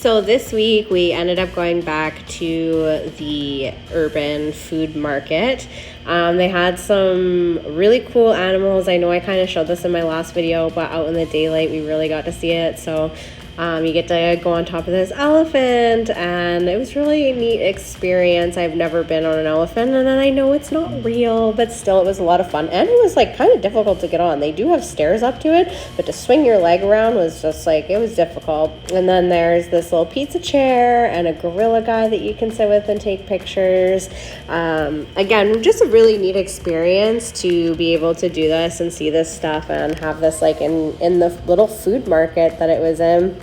So this week we ended up going back to the urban food market. They had some really cool animals. I know I kind of showed this in my last video, but out in the daylight we really got to see it. So you get to go on top of this elephant, and it was really a neat experience. I've never been on an elephant, and then I know it's not real, but still it was a lot of fun. And it was like kind of difficult to get on. They do have stairs up to it, but to swing your leg around was just like, it was difficult. And then there's this little pizza chair and a gorilla guy that you can sit with and take pictures. Again, just a really neat experience to be able to do this and see this stuff and have this like in the little food market that it was in.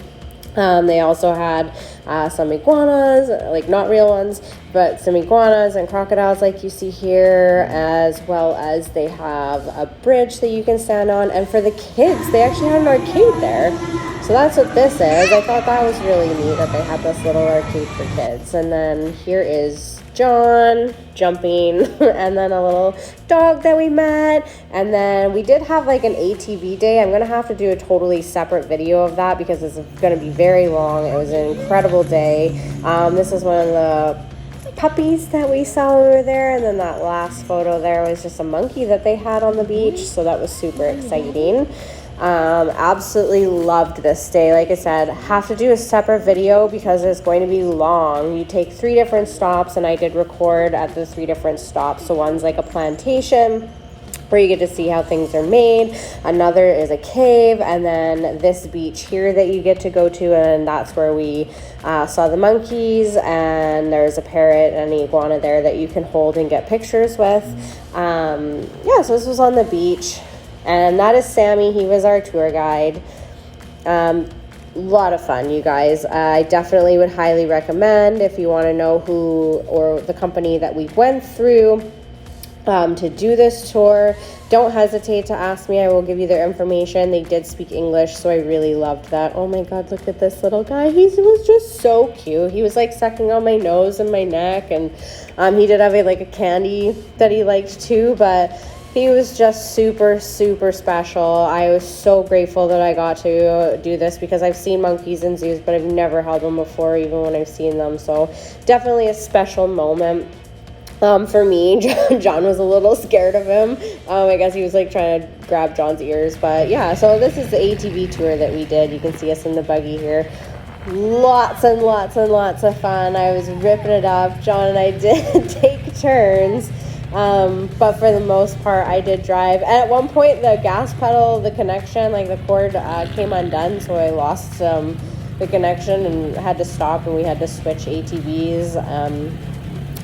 They also had some iguanas, like not real ones, but some iguanas and crocodiles like you see here, as well as they have a bridge that you can stand on. And for the kids, they actually had an arcade there. So that's what this is. I thought that was really neat that they had this little arcade for kids. And then here is John jumping and then a little dog that we met. And then we did have like an ATV day. I'm gonna have to do a totally separate video of that because it's gonna be very long. It was an incredible day. This is one of the puppies that we saw over there, and then that last photo there was just a monkey that they had on the beach, so that was super exciting. Absolutely loved this day. Like I said, have to do a separate video because it's going to be long. You take 3 different stops, and I did record at the 3 different stops. So one's like a plantation where you get to see how things are made. Another is a cave, and then this beach here that you get to go to, and that's where we saw the monkeys, and there's a parrot and an iguana there that you can hold and get pictures with. So this was on the beach. And that is Sammy. He was our tour guide. Lot of fun, you guys. I definitely would highly recommend if you want to know who or the company that we went through to do this tour. Don't hesitate to ask me. I will give you their information. They did speak English, so I really loved that. Oh my God, look at this little guy. He was just so cute. He was like sucking on my nose and my neck, and he did have a candy that he liked too, but he was just super, super special. I was so grateful that I got to do this because I've seen monkeys in zoos, but I've never held them before, even when I've seen them. So definitely a special moment. For me, John was a little scared of him. I guess he was like trying to grab John's ears. But yeah, so this is the ATV tour that we did. You can see us in the buggy here. Lots and lots and lots of fun. I was ripping it up. John and I did take turns. But for the most part, I did drive. And at one point, the gas pedal, the connection, like the cord came undone, so I lost the connection and had to stop, and we had to switch ATVs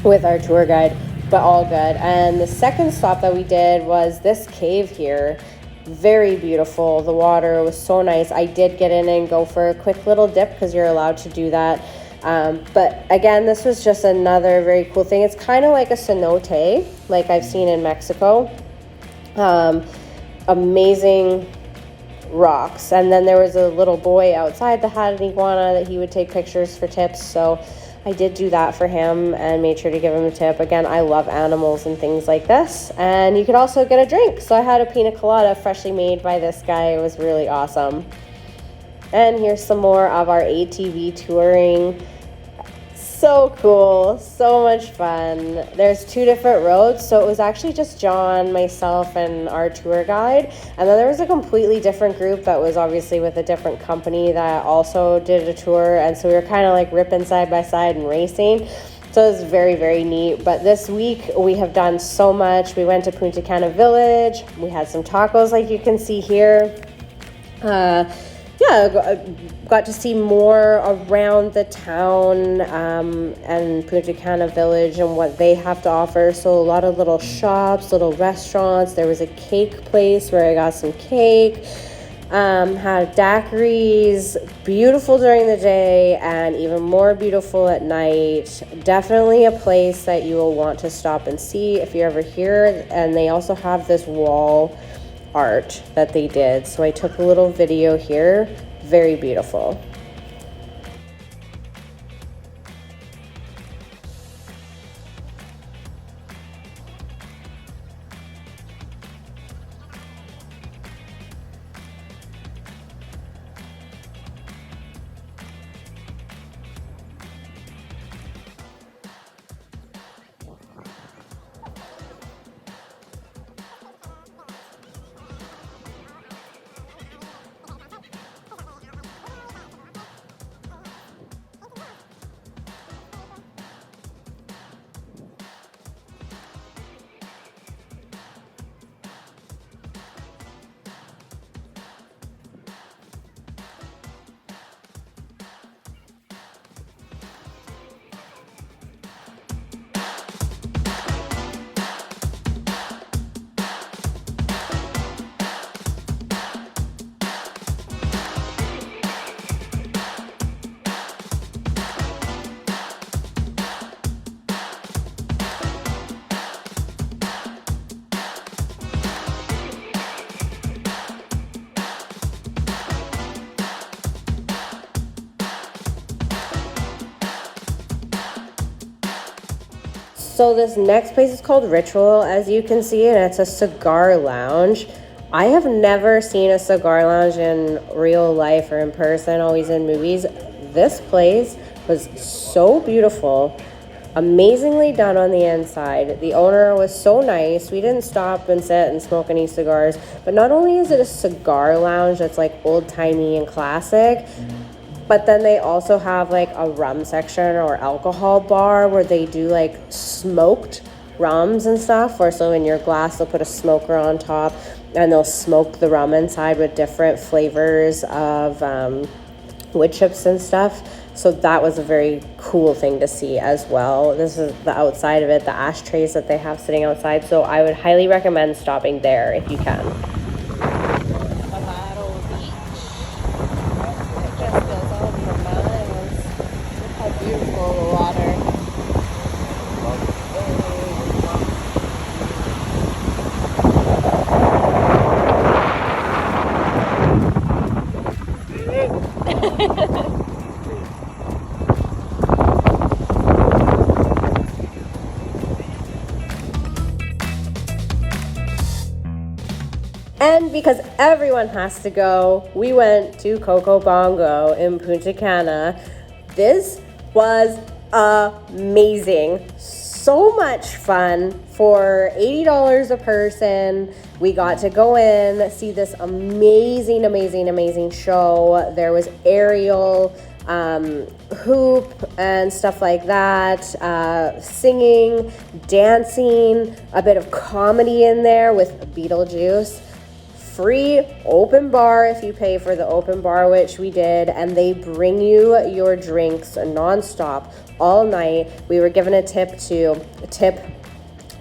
with our tour guide, but all good. And the second stop that we did was this cave here. Very beautiful. The water was so nice. I did get in and go for a quick little dip because you're allowed to do that. But again, this was just another very cool thing. It's kind of like a cenote, like I've seen in Mexico. Amazing rocks. And then there was a little boy outside that had an iguana that he would take pictures for tips. So I did do that for him and made sure to give him a tip. Again, I love animals and things like this. And you could also get a drink. So I had a pina colada freshly made by this guy. It was really awesome. And here's some more of our ATV touring. So cool, so much fun. There's 2 different roads, so it was actually just John, myself, and our tour guide. And then there was a completely different group that was obviously with a different company that also did a tour. And so we were kind of like ripping side by side and racing. So it was very, very neat. But this week we have done so much. We went to Punta Cana Village. We had some tacos like you can see here. Got to see more around the town and Punta Cana Village and what they have to offer. So a lot of little shops, little restaurants. There was a cake place where I got some cake. Had daiquiris. Beautiful during the day and even more beautiful at night. Definitely a place that you will want to stop and see if you're ever here. And they also have this wall art that they did, so I took a little video here. Very beautiful. So this next place is called Ritual, as you can see, and it's a cigar lounge. I have never seen a cigar lounge in real life or in person, always in movies. This place was so beautiful, amazingly done on the inside. The owner was so nice. We didn't stop and sit and smoke any cigars, but not only is it a cigar lounge that's like old-timey and classic, but then they also have like a rum section or alcohol bar where they do like smoked rums and stuff, or so in your glass they'll put a smoker on top and they'll smoke the rum inside with different flavors of wood chips and stuff. So that was a very cool thing to see as well. This is the outside of it, the ashtrays that they have sitting outside. So I would highly recommend stopping there if you can. And because everyone has to go, we went to Coco Bongo in Punta Cana. This was amazing. So much fun for $80 a person. We got to go in, see this amazing, amazing, amazing show. There was aerial, hoop and stuff like that, singing, dancing, a bit of comedy in there with Beetlejuice. Free open bar if you pay for the open bar, which we did, and they bring you your drinks nonstop all night. We were given a tip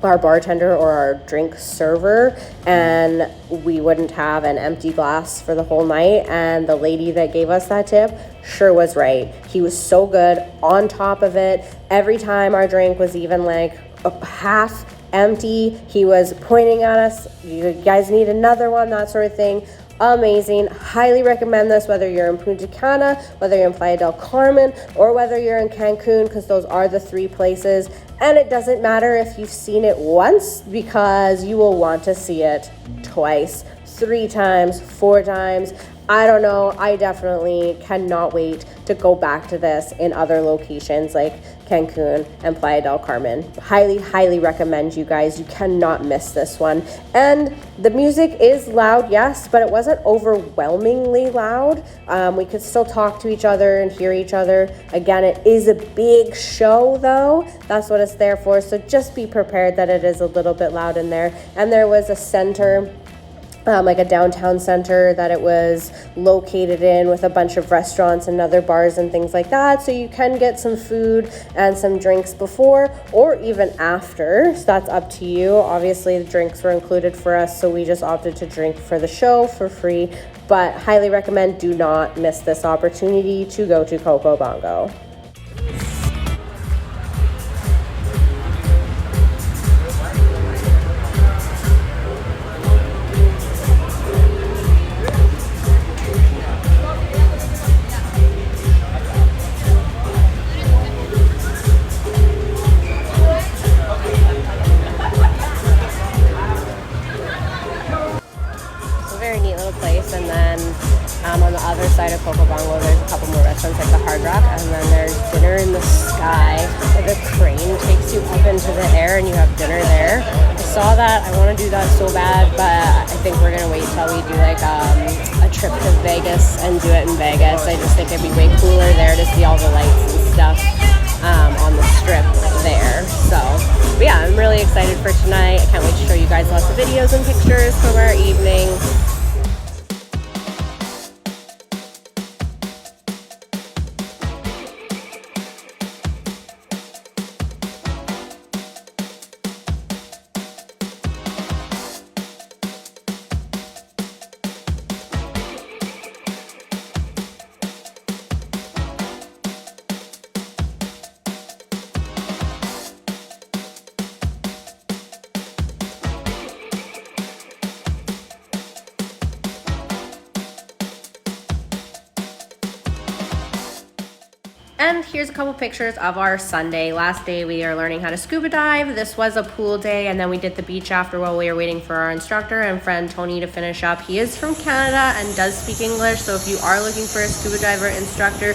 our bartender or our drink server, and we wouldn't have an empty glass for the whole night, and the lady that gave us that tip sure was right. He was so good on top of it. Every time our drink was even like a half empty, he was pointing at us, you guys need another one, that sort of thing. Amazing. Highly recommend this, whether you're in Punta Cana, whether you're in Playa del Carmen, or whether you're in Cancun, because those are the three places. And it doesn't matter if you've seen it once, because you will want to see it twice, 3 times, 4 times. I don't know. I definitely cannot wait to go back to this in other locations like Cancun and Playa del Carmen. Highly, highly recommend, you guys. You cannot miss this one. And the music is loud, yes, but it wasn't overwhelmingly loud. We could still talk to each other and hear each other. Again, it is a big show, though. That's what it's there for. So just be prepared that it is a little bit loud in there. And there was a center, like a downtown center that it was located in, with a bunch of restaurants and other bars and things like that. So you can get some food and some drinks before or even after. So that's up to you. Obviously, the drinks were included for us, so we just opted to drink for the show for free. But highly recommend, do not miss this opportunity to go to Coco Bongo. And then on the other side of Coco Bongo, there's a couple more restaurants like the Hard Rock, and then there's Dinner in the Sky. The crane takes you up into the air and you have dinner there. I saw that. I want to do that so bad, but I think we're going to wait till we do like a trip to Vegas and do it in Vegas. I just think it'd be way cooler there to see all the lights and stuff on the strip there. So, but yeah, I'm really excited for tonight. I can't wait to show you guys lots of videos and pictures from our evening. And here's a couple pictures of our Sunday. Last day we are learning how to scuba dive. This was a pool day, and then we did the beach after while we were waiting for our instructor and friend Tony to finish up. He is from Canada and does speak English, so if you are looking for a scuba diver instructor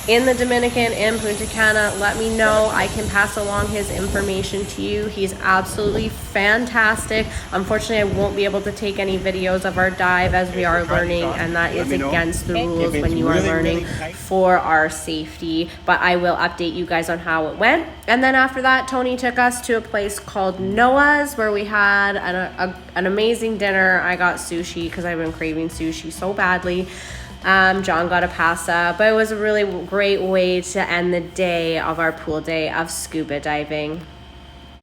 in the Dominican, in Punta Cana, let me know. I can pass along his information to you. He's absolutely fantastic. Unfortunately, I won't be able to take any videos of our dive as we are learning, and that is against the rules when you are learning for our safety, but I will update you guys on how it went. And then after that, Tony took us to a place called Noah's where we had an amazing dinner. I got sushi because I've been craving sushi so badly. John got a pasta, but it was a really great way to end the day of our pool day of scuba diving.